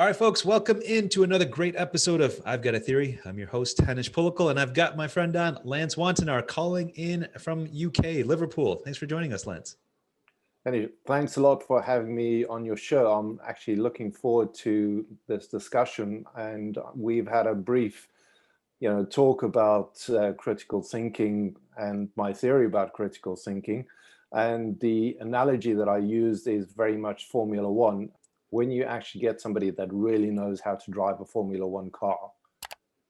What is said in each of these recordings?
All right, folks, welcome into another great episode of I've Got a Theory. I'm your host, Henish, and I've got my friend on, Lance Wantenaar, calling in from UK, Liverpool. Thanks for joining us, Lance. Henish, thanks a lot for having me on your show. I'm actually looking forward to this discussion, and we've had a brief, talk about critical thinking and my theory about critical thinking. And the analogy that I used is very much Formula One. When you actually get somebody that really knows how to drive a Formula One car,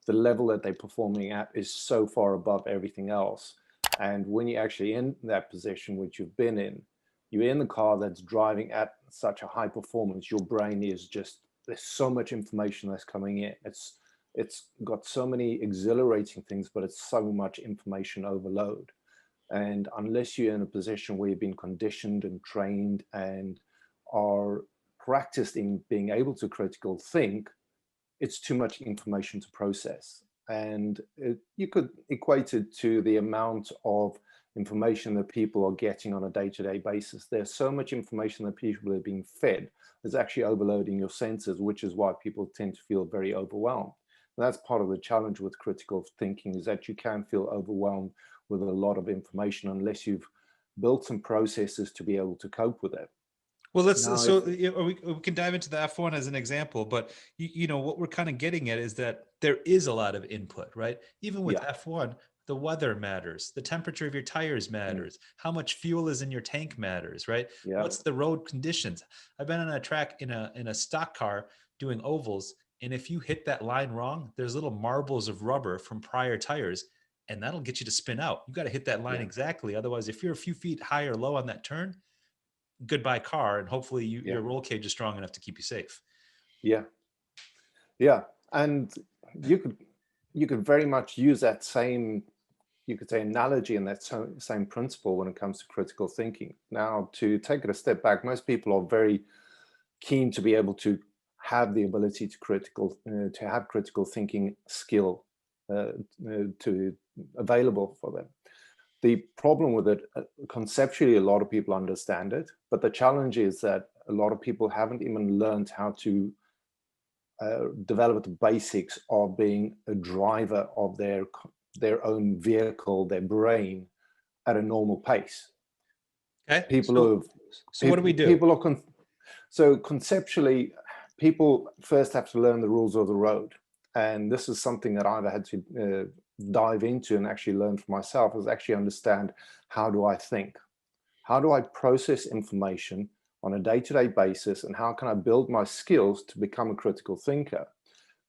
the level that they're performing at is so far above everything else. And when you're actually in that position, which you've been in, you're in the car that's driving at such a high performance, your brain is just, there's so much information that's coming in. It's got so many exhilarating things, but it's so much information overload. And unless you're in a position where you've been conditioned and trained and are practiced in being able to critical think, it's too much information to process. And you could equate it to the amount of information that people are getting on a day-to-day basis. There's so much information that people are being fed, it's actually overloading your senses, which is why people tend to feel very overwhelmed. And that's part of the challenge with critical thinking, is that you can feel overwhelmed with a lot of information unless you've built some processes to be able to cope with it. Well, we can dive into the F1 as an example, but what we're kind of getting at is that there is a lot of input, right? Even with F1, the weather matters, the temperature of your tires matters, how much fuel is in your tank matters, right? What's the road conditions? I've been on a track in a stock car doing ovals, and if you hit that line wrong, there's little marbles of rubber from prior tires, and that'll get you to spin out. You got to hit that line exactly. Otherwise, if you're a few feet high or low on that turn, goodbye car, and hopefully your roll cage is strong enough to keep you safe. And you could very much use that same, you could say, analogy and that same principle when it comes to critical thinking. Now, to take it a step back, most people are very keen to be able to have the ability to have critical thinking skill available for them. The problem with it, conceptually, a lot of people understand it, but the challenge is that a lot of people haven't even learned how to develop the basics of being a driver of their own vehicle, their brain, at a normal pace. Okay. So what do we do? So conceptually, people first have to learn the rules of the road. And this is something that I've had to dive into and actually learn for myself, is actually understand, how do I think? How do I process information on a day-to-day basis, and how can I build my skills to become a critical thinker?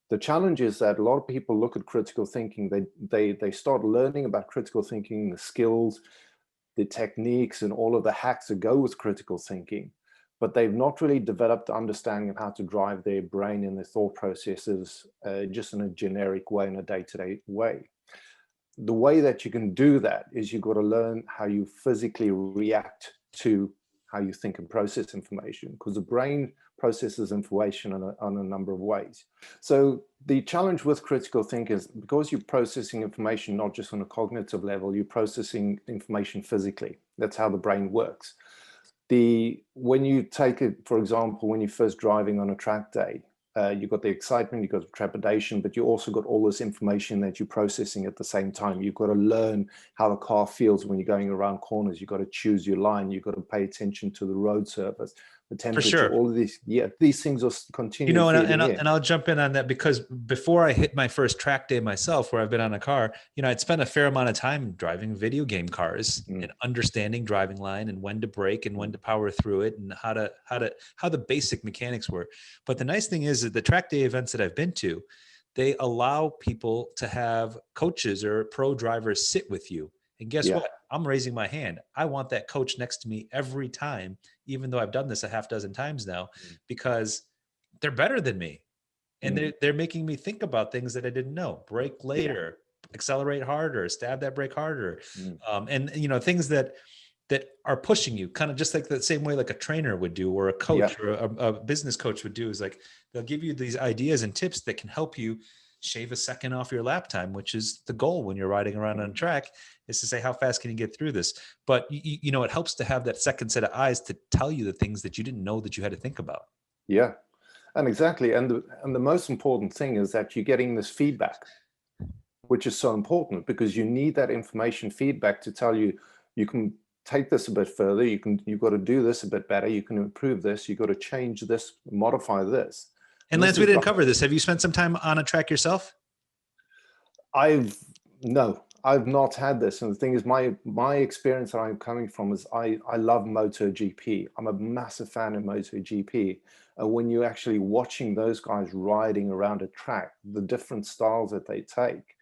The challenge is that a lot of people look at critical thinking, they start learning about critical thinking, the skills, the techniques, and all of the hacks that go with critical thinking, but they've not really developed the understanding of how to drive their brain and their thought processes just in a generic way, in a day-to-day way. The way that you can do that is you've got to learn how you physically react to how you think and process information, because the brain processes information on a number of ways. So the challenge with critical thinking is, because you're processing information not just on a cognitive level, you're processing information physically. That's how the brain works. When you take it, for example, when you're first driving on a track day, you've got the excitement, you've got the trepidation, but you also got all this information that you're processing at the same time. You've got to learn how the car feels when you're going around corners. You've got to choose your line. You've got to pay attention to the road surface, the temperature, For sure. All of these. Yeah, these things are continuing. And I'll jump in on that, because before I hit my first track day myself, where I've been on a car, I'd spent a fair amount of time driving video game cars and understanding driving line and when to brake and when to power through it, and how the basic mechanics were. But the nice thing is that the track day events that I've been to, they allow people to have coaches or pro drivers sit with you. And guess what? I'm raising my hand. I want that coach next to me every time, even though I've done this a half dozen times now, because they're better than me. And they're making me think about things that I didn't know. Brake later, accelerate harder, stab that brake harder. And things that are pushing you, kind of just like the same way like a trainer would do, or a coach or a business coach would do, is like, they'll give you these ideas and tips that can help you shave a second off your lap time, which is the goal when you're riding around on a track, is to say, how fast can you get through this? But it helps to have that second set of eyes to tell you the things that you didn't know that you had to think about. Yeah. And exactly, and the most important thing is that you're getting this feedback, which is so important, because you need that information feedback to tell you, you can take this a bit further, you've got to do this a bit better, you can improve this, you've got to change this, modify this. And This Lance, we is didn't cover this. Have you spent some time on a track yourself? No, I've not had this. And the thing is, my experience that I'm coming from is I love MotoGP. I'm a massive fan of MotoGP. And when you're actually watching those guys riding around a track, the different styles that they take,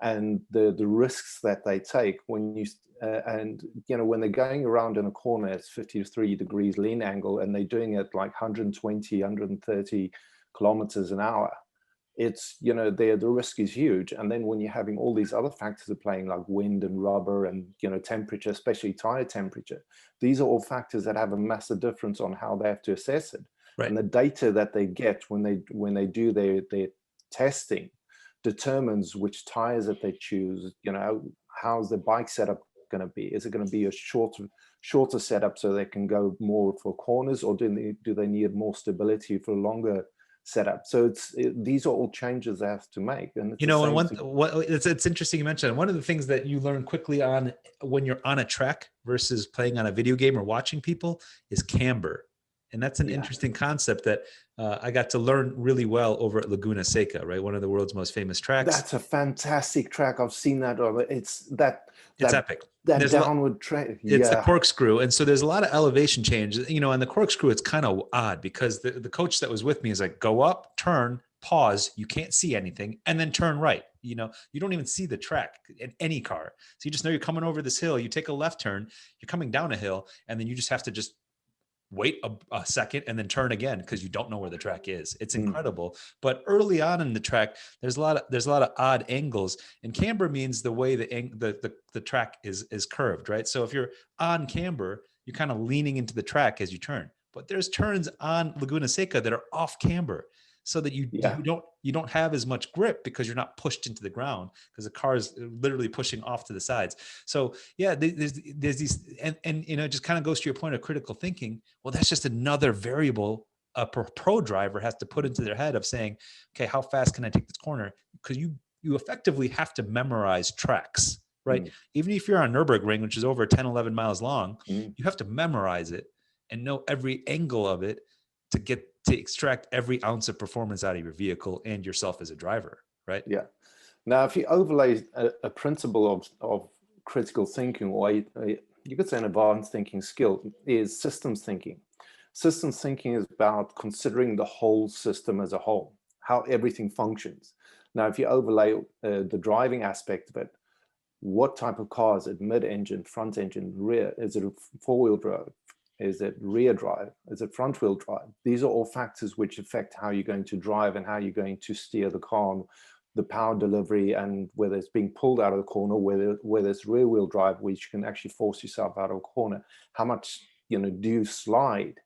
and the risks that they take when you and you know, when they're going around in a corner, it's 53 degrees lean angle, and they're doing it like 120, 130 kilometers an hour. It's, you know, the risk is huge. And then when you're having all these other factors are playing, like wind and rubber and, you know, temperature, especially tire temperature, these are all factors that have a massive difference on how they have to assess it. Right. And the data that they get when they do their testing determines which tires that they choose. You know, how's the bike setup going to be? Is it going to be a shorter setup so they can go more for corners, or do they need more stability for a longer setup? So these are all changes they have to make. And it's, you know, and it's interesting you mentioned one of the things that you learn quickly on when you're on a track versus playing on a video game or watching people is camber. And that's an interesting concept that I got to learn really well over at Laguna Seca, right? One of the world's most famous tracks. That's a fantastic track. I've seen that. It's epic. That downward track. It's the corkscrew. And so there's a lot of elevation change. You know, on the corkscrew, it's kind of odd because the coach that was with me is like, go up, turn, pause. You can't see anything, and then turn right. You know, you don't even see the track in any car. So you just know you're coming over this hill. You take a left turn, you're coming down a hill, and then you just have to just wait a second and then turn again because you don't know where the track is. It's incredible. But early on in the track, there's a lot of odd angles, and camber means the way the track is curved, right? So if you're on camber, you're kind of leaning into the track as you turn. But there's turns on Laguna Seca that are off camber, so that you don't have as much grip because you're not pushed into the ground because the car is literally pushing off to the sides. So yeah, there's these, and you know, it just kind of goes to your point of critical thinking. Well, that's just another variable a pro driver has to put into their head of saying, okay, how fast can I take this corner? Because you effectively have to memorize tracks, right? Even if you're on Nürburgring, which is over 10, 11 miles long, you have to memorize it and know every angle of it to extract every ounce of performance out of your vehicle and yourself as a driver, right? Yeah. Now, if you overlay a principle of critical thinking, or you could say an advanced thinking skill, is systems thinking. Systems thinking is about considering the whole system as a whole, how everything functions. Now, if you overlay the driving aspect of it, what type of car is it? Mid-engine, front engine, rear? Is it a four-wheel drive? Is it rear drive? Is it front wheel drive? These are all factors which affect how you're going to drive and how you're going to steer the car, the power delivery, and whether it's being pulled out of the corner, whether it's rear wheel drive, which can actually force yourself out of a corner. How much, you know, do you slide?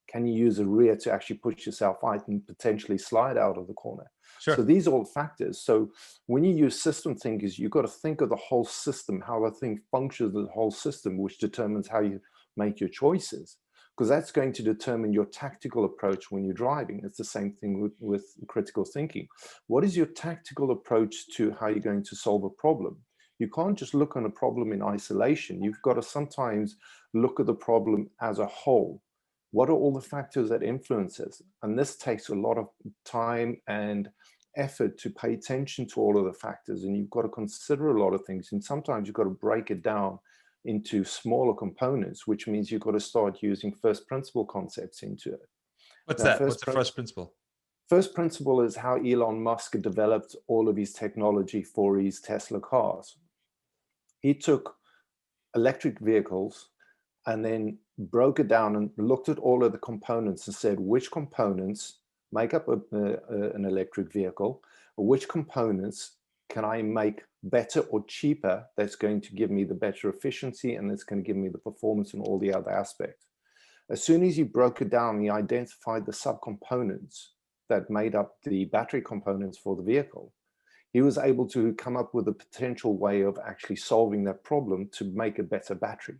Can you use a rear to actually push yourself out and potentially slide out of the corner? Sure. So these are all factors. So when you use system thinkers, you've got to think of the whole system, how the thing functions, the whole system, which determines how you make your choices, because that's going to determine your tactical approach when you're driving. It's the same thing with critical thinking. What is your tactical approach to how you're going to solve a problem? You can't just look on a problem in isolation. You've got to sometimes look at the problem as a whole. What are all the factors that influence it? And this takes a lot of time and effort to pay attention to all of the factors, and you've got to consider a lot of things. And sometimes you've got to break it down into smaller components, which means you've got to start using first principle concepts into it. What's that? What's the first principle? First principle is how Elon Musk developed all of his technology for his Tesla cars. He took electric vehicles and then broke it down and looked at all of the components and said, which components make up an electric vehicle, or which components can I make better or cheaper that's going to give me the better efficiency and that's going to give me the performance and all the other aspects. As soon as he broke it down, he identified the subcomponents that made up the battery components for the vehicle. He was able to come up with a potential way of actually solving that problem to make a better battery.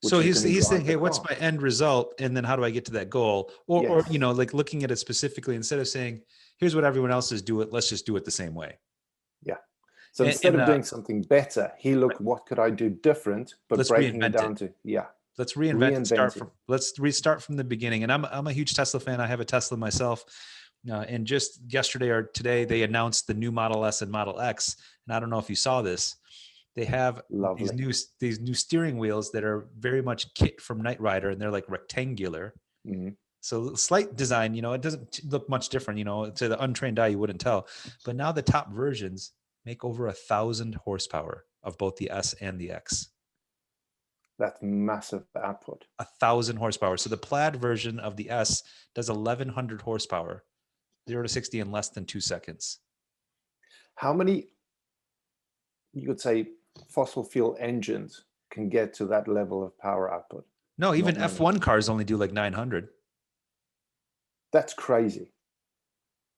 which So is going to he's drive saying, the hey, what's car. my end result, and then how do I get to that goal? Or Yes. like looking at it specifically instead of saying, here's what everyone else is doing, let's just do it the same way. Yeah. So And, instead of doing something better, he looked, what could I do different? But let's breaking it reinvent it. down to, yeah, Let's reinvent and let's restart from the beginning. And I'm a huge Tesla fan. I have a Tesla myself. And just yesterday or today, they announced the new Model S and Model X. And I don't know if you saw this. They have Lovely. these new steering wheels that are very much kit from Knight Rider, and they're like rectangular. Mm-hmm. So slight design, it doesn't look much different, to the untrained eye, you wouldn't tell. But now the top versions make over 1,000 horsepower of both the S and the X. That's massive output. 1,000 horsepower. So the plaid version of the S does 1,100 horsepower, 0 to 60 in less than 2 seconds. How many, you could say, fossil fuel engines can get to that level of power output? No, even F1 cars only do like 900. That's crazy.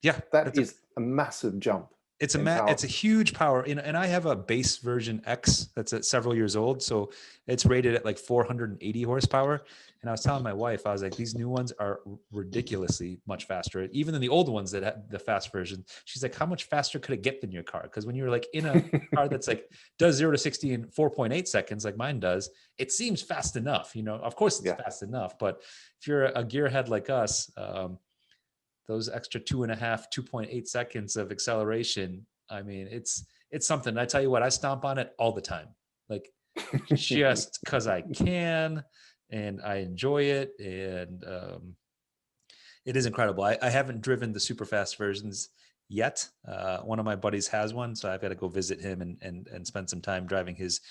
Yeah, that is a massive jump. It's a huge power. And I have a base version X that's at several years old. So it's rated at like 480 horsepower. And I was telling my wife, I was like, these new ones are ridiculously much faster, even than the old ones that had the fast version. She's like, how much faster could it get than your car? Because when you're like in a car that's like does 0 to 60 in 4.8 seconds, like mine does, it seems fast enough. Of course it's fast enough. But if you're a gearhead like us, those extra 2.8 seconds of acceleration, I mean, it's something. I tell you what, I stomp on it all the time, like just because I can, and I enjoy it, and it is incredible. I haven't driven the super fast versions yet. One of my buddies has one, so I've got to go visit him and spend some time driving his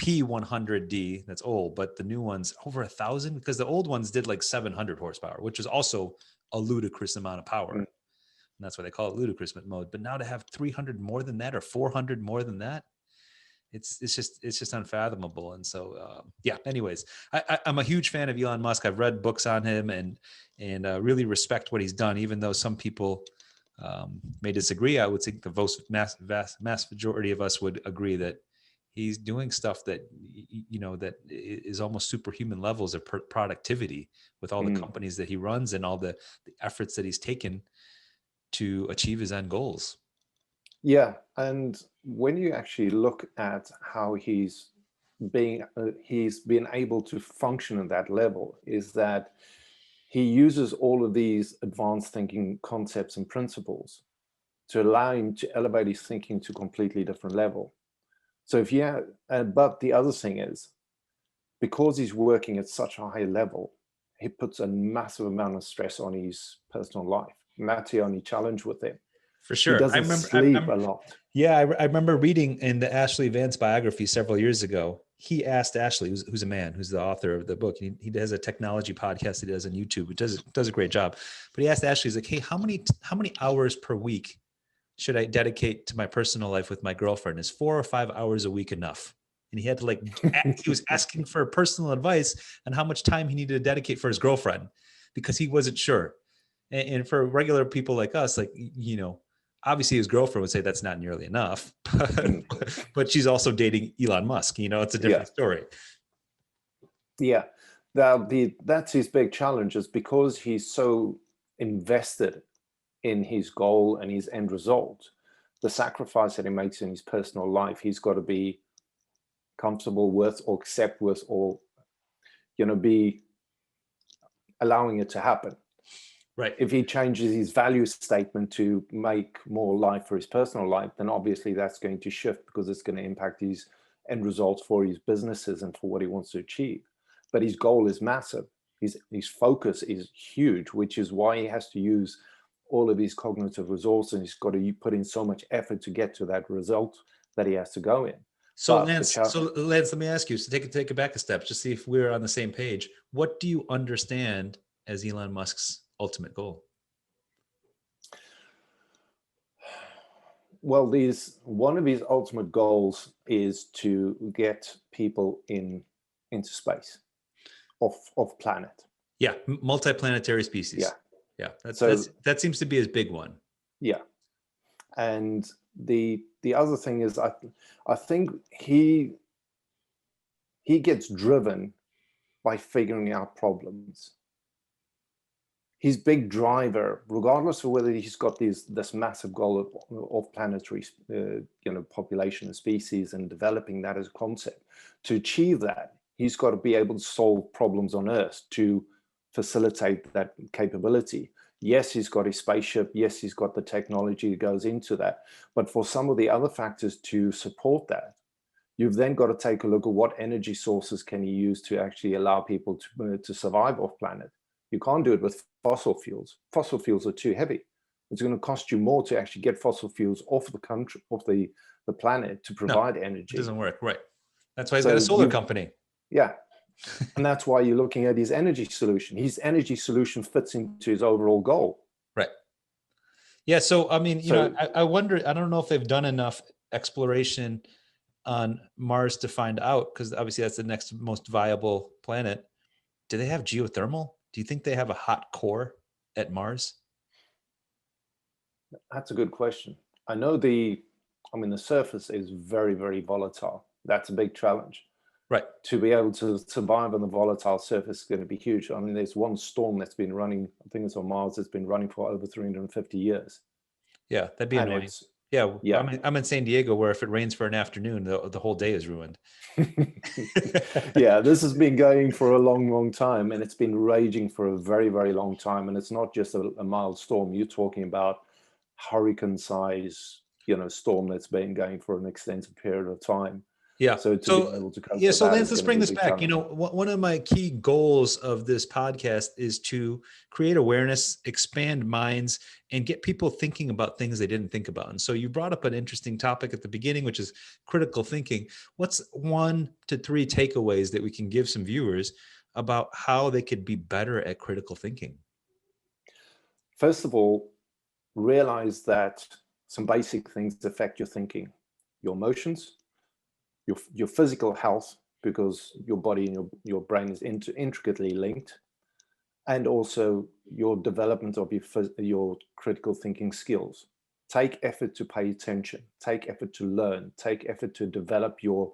P100D. That's old, but the new one's over 1,000, because the old ones did like 700 horsepower, which is also a ludicrous amount of power. And that's why they call it ludicrous mode. But now to have 300 more than that, or 400 more than that, it's just unfathomable. And so, anyways, I'm a huge fan of Elon Musk. I've read books on him and really respect what he's done, even though some people may disagree. I would think the vast majority of us would agree that he's doing stuff that, that is almost superhuman levels of productivity with all the companies that he runs and all the efforts that he's taken to achieve his end goals. Yeah. And when you actually look at how he's been able to function at that level, is that he uses all of these advanced thinking concepts and principles to allow him to elevate his thinking to a completely different level. So but the other thing is, because he's working at such a high level, he puts a massive amount of stress on his personal life. And that's the only challenge with him. For sure. He doesn't sleep a lot. Yeah, I remember reading in the Ashley Vance biography several years ago, he asked Ashley, who's a man, who's the author of the book. He does a technology podcast he does on YouTube. It does a great job. But he asked Ashley, he's like, hey, how many hours per week should I dedicate to my personal life with my girlfriend? Is 4 or 5 hours a week enough? And he had to he was asking for personal advice on how much time he needed to dedicate for his girlfriend, because he wasn't sure. And for regular people like us, obviously his girlfriend would say that's not nearly enough, but she's also dating Elon Musk. It's a different story. Yeah. That's his big challenge, is because he's so invested in his goal and his end result, the sacrifice that he makes in his personal life, he's got to be comfortable with, or accept with, or be allowing it to happen. Right. If he changes his value statement to make more life for his personal life, then obviously that's going to shift, because it's going to impact his end results for his businesses and for what he wants to achieve. But his goal is massive. His focus is huge, which is why he has to use all of his cognitive resources. He's got to put in so much effort to get to that result that he has to go in. So Lance, let me ask you, so take it back a step, just see if we're on the same page. What do you understand as Elon Musk's ultimate goal? Well, one of his ultimate goals is to get people into space, off planet. Yeah, multiplanetary species. Yeah, that seems to be his big one. Yeah, and the other thing is, I think he gets driven by figuring out problems. His big driver, regardless of whether he's got this massive goal of planetary population and species and developing that as a concept, to achieve that, he's got to be able to solve problems on Earth to facilitate that capability. Yes, he's got his spaceship. Yes, he's got the technology that goes into that. But for some of the other factors to support that, you've then got to take a look at what energy sources can you use to actually allow people to survive off planet. You can't do it with fossil fuels. Fossil fuels are too heavy. It's going to cost you more to actually get fossil fuels off the country, off the planet to provide energy. It doesn't work, right? That's why he's got a solar company. Yeah. And that's why you're looking at his energy solution. His energy solution fits into his overall goal. Right. Yeah. So, I mean, I wonder, I don't know if they've done enough exploration on Mars to find out, because obviously that's the next most viable planet. Do they have geothermal? Do you think they have a hot core at Mars? That's a good question. I know the surface is very, very volatile. That's a big challenge. Right. To be able to survive on the volatile surface is going to be huge. I mean, there's one storm that's been running, I think it's on Mars, it's been running for over 350 years. Yeah, that'd be annoying. Yeah. I'm in San Diego, where if it rains for an afternoon, the whole day is ruined. Yeah, this has been going for a long, long time, and it's been raging for a very, very long time. And it's not just a mild storm. You're talking about hurricane size, storm that's been going for an extensive period of time. Yeah. So to be able to cope with so that, Lance, let's bring this back. challenge. One of my key goals of this podcast is to create awareness, expand minds, and get people thinking about things they didn't think about. And so you brought up an interesting topic at the beginning, which is critical thinking. What's 1 to 3 takeaways that we can give some viewers about how they could be better at critical thinking? First of all, realize that some basic things affect your thinking, your emotions, your physical health, because your body and your brain is intricately linked, and also your development of your critical thinking skills. Take effort to pay attention, take effort to learn, take effort to develop your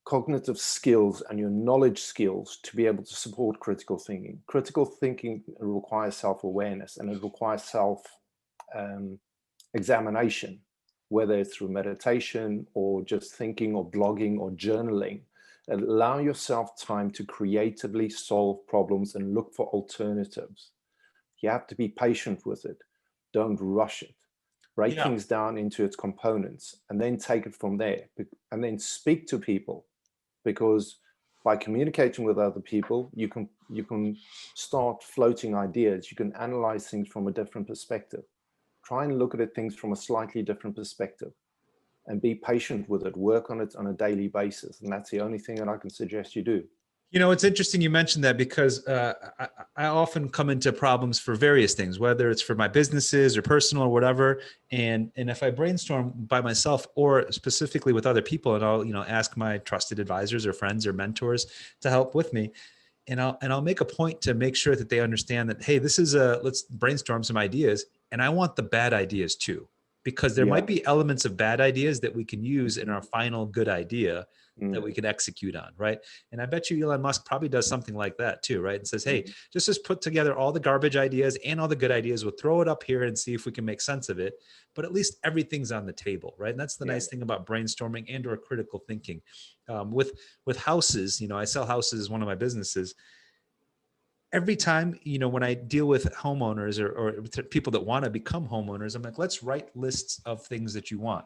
cognitive skills and your knowledge skills to be able to support critical thinking. Critical thinking requires self-awareness, and it requires self-examination, whether it's through meditation or just thinking or blogging or journaling. Allow yourself time to creatively solve problems and look for alternatives. You have to be patient with it. Don't rush it. Break things down into its components and then take it from there. And then speak to people, because by communicating with other people, you can start floating ideas. You can analyze things from a different perspective. Try and look at things from a slightly different perspective, and be patient with it. Work on it on a daily basis. And that's the only thing that I can suggest you do. It's interesting you mentioned that, because I often come into problems for various things, whether it's for my businesses or personal or whatever. And if I brainstorm by myself or specifically with other people, and I'll, ask my trusted advisors or friends or mentors to help with me. And I'll make a point to make sure that they understand that, hey, this is let's brainstorm some ideas. And I want the bad ideas too, because there might be elements of bad ideas that we can use in our final good idea that we can execute on, right? And I bet you Elon Musk probably does something like that too, right? And says, hey, just put together all the garbage ideas and all the good ideas. We'll throw it up here and see if we can make sense of it. But at least everything's on the table, right? And that's the nice thing about brainstorming and or critical thinking. With houses, I sell houses as one of my businesses. Every time, when I deal with homeowners or people that want to become homeowners, I'm like, let's write lists of things that you want.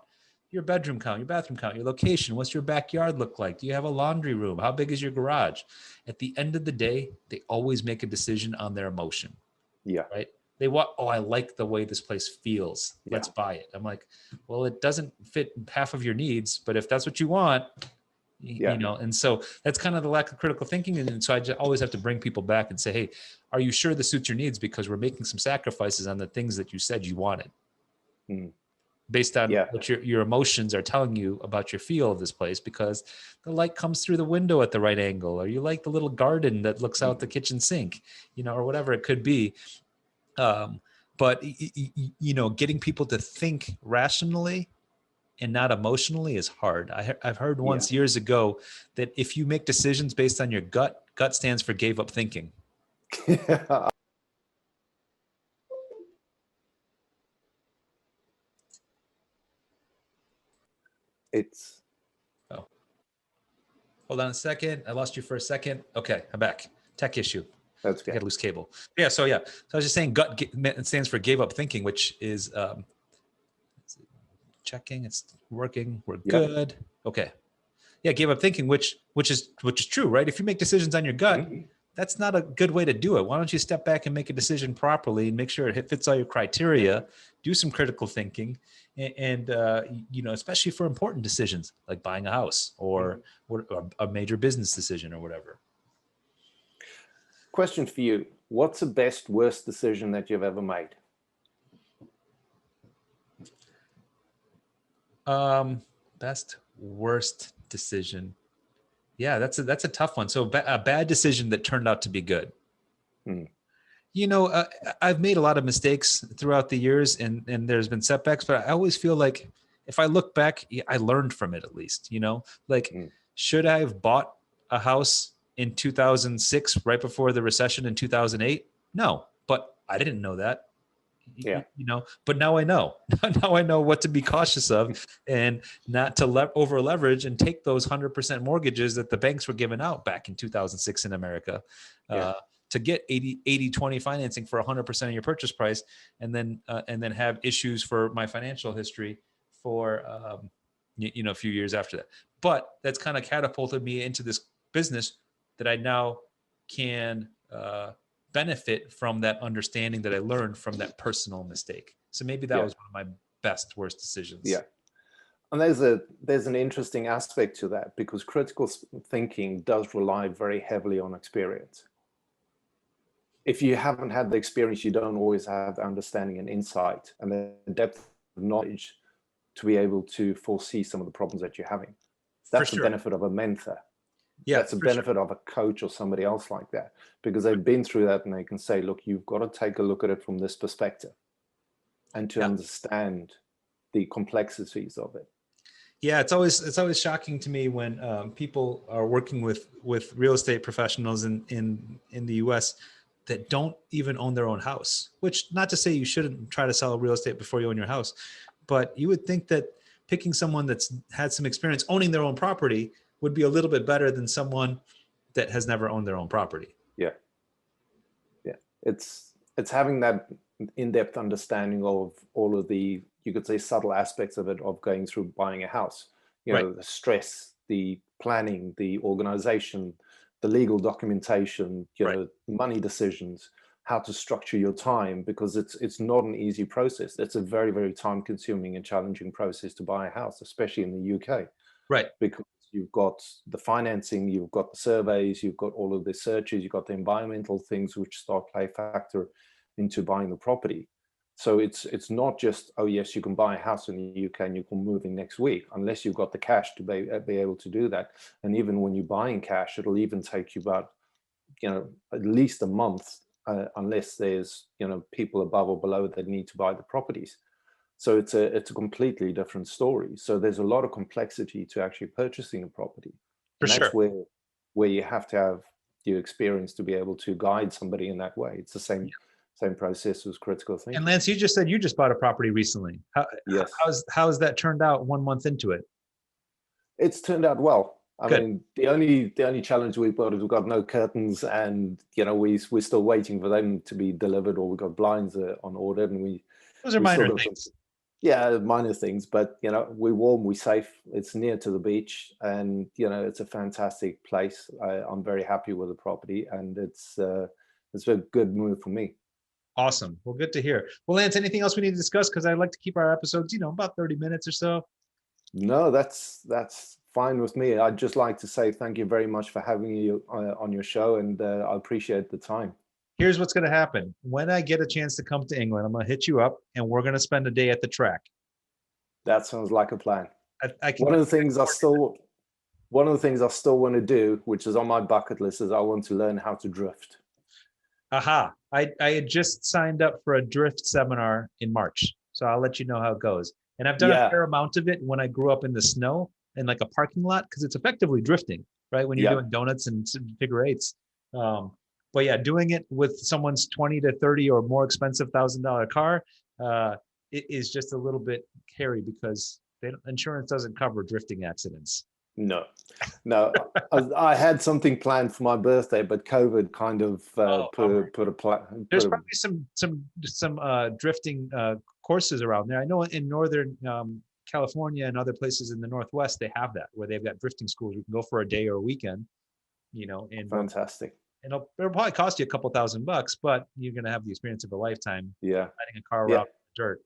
Your bedroom count, your bathroom count, your location. What's your backyard look like? Do you have a laundry room? How big is your garage? At the end of the day, they always make a decision on their emotion. Yeah. Right. They want, I like the way this place feels. Let's buy it. I'm like, well, it doesn't fit half of your needs, but if that's what you want, and so that's kind of the lack of critical thinking. And so I just always have to bring people back and say, hey, are you sure this suits your needs? Because we're making some sacrifices on the things that you said you wanted based on what your emotions are telling you about your feel of this place, because the light comes through the window at the right angle, or you like the little garden that looks out the kitchen sink, or whatever it could be. But getting people to think rationally and not emotionally is hard. I've heard Yeah. once years ago that if you make decisions based on your gut, gut stands for gave up thinking. It's Oh, hold on a second. I lost you for a second. Okay, I'm back. Tech issue. that's I good. got to lose cable. Yeah. So I was just saying gut stands for gave up thinking, which is checking. It's working. We're Yeah. good. Okay. Yeah, gave up thinking, which is true, right? If you make decisions on your gut, that's not a good way to do it. Why don't you step back and make a decision properly and make sure it fits all your criteria? Do some critical thinking, and especially for important decisions like buying a house or a major business decision or whatever. Question for you. What's the best, worst decision that you've ever made? Best, worst decision. Yeah, that's a tough one. So a bad decision that turned out to be good. I've made a lot of mistakes throughout the years, and there's been setbacks, but I always feel like if I look back, I learned from it at least. Should I have bought a house in 2006, right before the recession in 2008? No, but I didn't know that. Yeah. But now I know. Now I know what to be cautious of and not to over leverage and take those 100% mortgages that the banks were giving out back in 2006 in America. To get 80-20 financing for 100% of your purchase price, and then have issues for my financial history for a few years after that. But that's kind of catapulted me into this business that I now can benefit from, that understanding that I learned from that personal mistake. So maybe that was one of my best, worst decisions. Yeah. And there's an interesting aspect to that, because critical thinking does rely very heavily on experience. If you haven't had the experience, you don't always have the understanding and insight and the depth of knowledge to be able to foresee some of the problems that you're having. That's the benefit of a mentor. Yeah, that's the benefit of a coach or somebody else like that, because they've been through that and they can say, look, you've got to take a look at it from this perspective and to understand the complexities of it. Yeah, it's always shocking to me when people are working with real estate professionals in the US that don't even own their own house, which, not to say you shouldn't try to sell real estate before you own your house, but you would think that picking someone that's had some experience owning their own property would be a little bit better than someone that has never owned their own property. Yeah. Yeah. It's having that in-depth understanding of all of the, you could say, subtle aspects of it, of going through buying a house, the stress, the planning, the organization, the legal documentation, money decisions, how to structure your time, because it's not an easy process. It's a very, very time consuming and challenging process to buy a house, especially in the UK. Right. Because you've got the financing, you've got the surveys, you've got all of the searches, you've got the environmental things which start play factor into buying the property. So it's not just, oh yes, you can buy a house in the UK and you can move in next week, unless you've got the cash to be able to do that. And even when you buy in cash, it'll even take you about, at least a month, unless there's, people above or below that need to buy the properties. So it's a completely different story. So there's a lot of complexity to actually purchasing a property. And that's where you have to have the experience to be able to guide somebody in that way. It's the same process as critical thinking. And Lance, you just said you just bought a property recently. Yes. How's that turned out 1 month into it? It's turned out well. I mean, the only challenge we've got is we've got no curtains, and we're still waiting for them to be delivered, or we've got blinds on order, and those are minor things. Minor things, but we're warm, we're safe. It's near to the beach, and it's a fantastic place. I'm very happy with the property, and it's a good move for me. Awesome. Well, good to hear. Well, Lance, anything else we need to discuss? Because I like to keep our episodes, about 30 minutes or so. No, that's fine with me. I'd just like to say thank you very much for having me on your show, and I appreciate the time. Here's what's going to happen. When I get a chance to come to England, I'm going to hit you up, and we're going to spend a day at the track. That sounds like a plan. One of the things I still want to do, which is on my bucket list, is I want to learn how to drift. Aha. I had just signed up for a drift seminar in March. So I'll let you know how it goes. And I've done a Yeah. fair amount of it when I grew up in the snow in like a parking lot, because it's effectively drifting, right? When you're Yeah. doing donuts and figure eights. But yeah, doing it with someone's 20 to 30 or more expensive $1,000 car, it is just a little bit hairy because insurance doesn't cover drifting accidents. No, no. I had something planned for my birthday, but COVID kind of Oh, bummer. put a plan. There's probably some drifting courses around there. I know in northern California and other places in the Northwest, they have that where they've got drifting schools. You can go for a day or a weekend, and Fantastic. it'll probably cost you a couple $1,000, but you're going to have the experience of a lifetime Yeah. riding a car Yeah. around the dirt.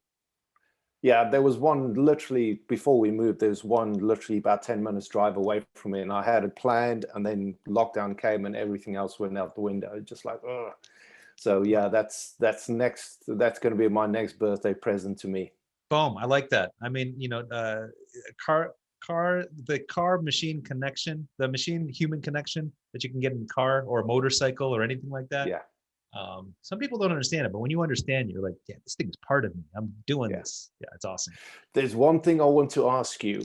Yeah, there was one literally before we moved. There's one literally about 10 minutes drive away from me, and I had it planned, and then lockdown came, and everything else went out the window. Just like, ugh. So yeah, that's next. That's going to be my next birthday present to me. Boom. I like that. I mean, the car machine connection, the machine human connection that you can get in a car or a motorcycle or anything like that. Yeah, Some people don't understand it, but when you understand, you're like, yeah, this thing is part of me. I'm doing yeah. this. Yeah, it's awesome. There's one thing I want to ask you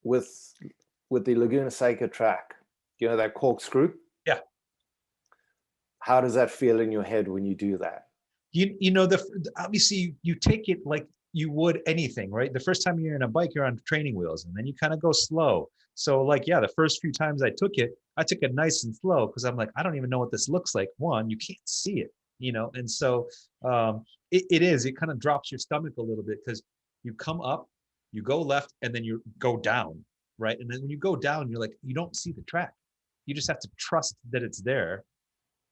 with the Laguna Seca track. You know that corkscrew? Yeah. How does that feel in your head when you do that? Obviously you take it like you would anything, right? The first time you're in a bike, you're on training wheels, and then you kind of go slow. So like, yeah, the first few times I took it nice and slow because I'm like, I don't even know what this looks like. One, you can't see it, and so it kind of drops your stomach a little bit because you come up, you go left, and then you go down, right? And then when you go down, you're like, you don't see the track. You just have to trust that it's there.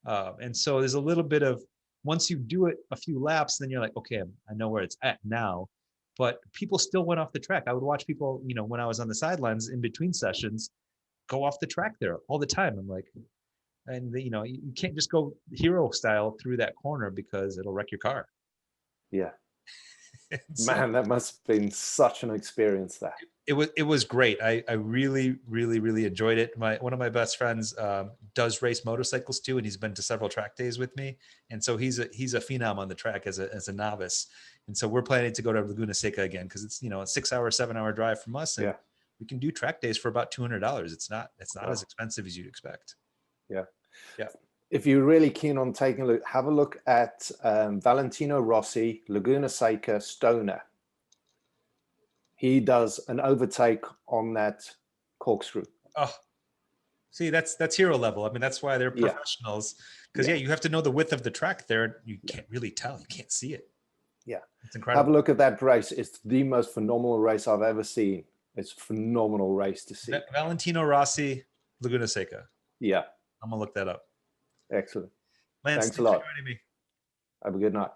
And so there's a little bit of, once you do it a few laps, then you're like, okay, I know where it's at now. But people still went off the track. I would watch people, when I was on the sidelines in between sessions, go off the track there all the time. I'm like, and you can't just go hero style through that corner because it'll wreck your car. Yeah. So, Man, that must have been such an experience there. it was great. I really, really, really enjoyed it. One of my best friends does race motorcycles too, and he's been to several track days with me. And so he's a phenom on the track as a novice. And so we're planning to go to Laguna Seca again because it's a 6-hour, 7-hour drive from us, and Yeah. we can do track days for about $200. It's not Wow. as expensive as you'd expect. Yeah. Yeah. If you're really keen on taking a look, have a look at Valentino Rossi, Laguna Seca, Stoner. He does an overtake on that corkscrew. Oh, see, that's hero level. I mean, that's why they're professionals. Because you have to know the width of the track there. You can't really tell. You can't see it. Yeah. It's incredible. Have a look at that race. It's the most phenomenal race I've ever seen. It's a phenomenal race to see. Valentino Rossi, Laguna Seca. Yeah. I'm going to look that up. Excellent. Lance, thanks a lot. for joining me. Have a good night.